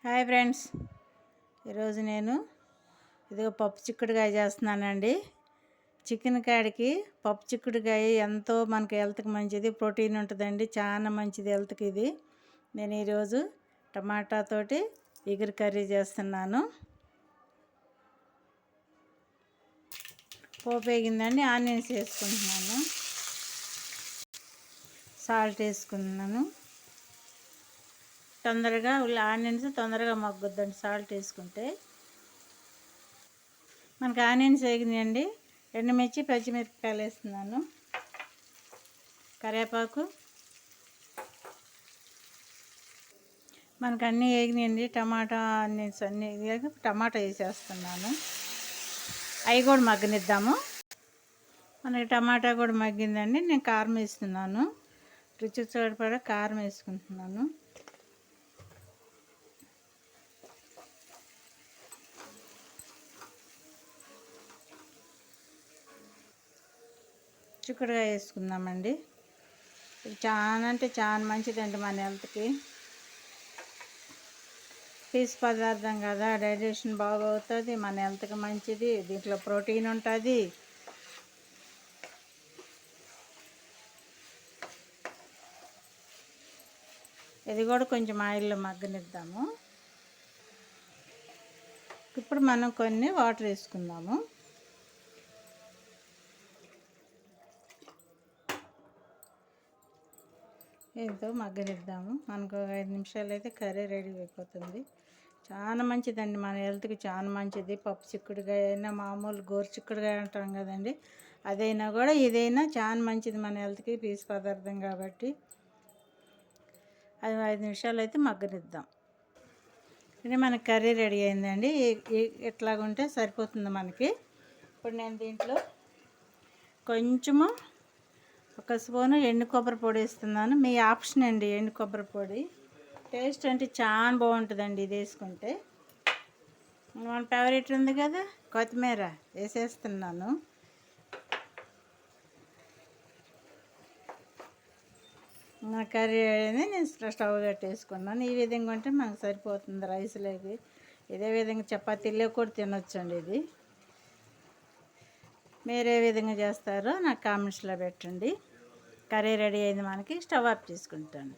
Hi friends, ఈరోజు నేను ఇదిగో పప్పు చిక్కుడుకాయ చేస్తున్నానండి. చికెన్ కాడికి పప్పు చిక్కుడుకాయ ఎంతో మనకి హెల్త్కి మంచిది, ప్రోటీన్ ఉంటుందండి, చాలా మంచిది హెల్త్కి. ఇది నేను ఈరోజు టమాటాతోటి ఎగురు కర్రీ చేస్తున్నాను. పోపు వేగిందండి, ఆనియన్స్ వేసుకుంటున్నాను, సాల్ట్ వేసుకున్నాను. తొందరగా ఆనియన్స్ తొందరగా మగ్గుద్దండి సాల్ట్ వేసుకుంటే. మనకి ఆనియన్స్ వేగినాయండి, ఎండుమిర్చి పచ్చిమిరపకాయలు వేస్తున్నాను, కరివేపాకు. మనకు అన్నీ వేగినాయండి, టమాటా ఆనియన్స్ అన్నీ వేగి టమాటా వేసేస్తున్నాను. అవి కూడా మగ్గనిద్దాము. మనకి టమాటా కూడా మగ్గిందండి. నేను కారం వేస్తున్నాను, రుచి సరిపడా కారం వేసుకుంటున్నాను. చిక్కుడుకాయ వేసుకుందామండి. ఇది చాలా అంటే చాలా మంచిదండి మన హెల్త్కి. పీచు పదార్థం కదా, డైజెషన్ బాగా అవుతుంది, మన హెల్త్కి మంచిది. దీంట్లో ప్రోటీన్ ఉంటుంది. ఇది కూడా కొంచెం ఆయిల్లో మగ్గనిద్దాము. ఇప్పుడు మనం కొన్ని వాటర్ వేసుకుందాము. ఏదో మగ్గనిద్దాము. మనకు 5 నిమిషాలు అయితే కర్రీ రెడీ అయిపోతుంది. చాలా మంచిదండి మన హెల్త్కి, చాలా మంచిది. పప్పు చిక్కుడుకాయ అయినా, మామూలు గోరు చిక్కుడుకాయ అంటాం కదండి, అదైనా కూడా ఇదైనా చాలా మంచిది మన హెల్త్కి, పీచు పదార్థం కాబట్టి. అది 5 నిమిషాలు అయితే మగ్గనిద్దాం. ఇది మనకి కర్రీ రెడీ అయిందండి. ఎట్లాగుంటే సరిపోతుంది మనకి. ఇప్పుడు నేను దీంట్లో కొంచెము ఒక స్పూను ఎండు కొబ్బరి పొడి వేస్తున్నాను. మీ ఆప్షన్ అండి, ఎండు కొబ్బరి పొడి టేస్ట్ అంటే చాలా బాగుంటుందండి ఇది వేసుకుంటే. మన ఫేవరెట్ ఉంది కదా, కొత్తిమీర వేసేస్తున్నాను. నా కర్రీ అనేది నేను స్టవ్ కట్టేసుకున్నాను. ఈ విధంగా ఉంటే మనకు సరిపోతుంది రైస్లోకి. ఇదే విధంగా చపాతీలో కూడా తినొచ్చండి ఇది. మీరు ఏ విధంగా చేస్తారో నాకు కామెంట్స్లో పెట్టండి. కర్రీ రెడీ అయింది, మనకి స్టవ్ ఆఫ్ చేసుకుంటాను.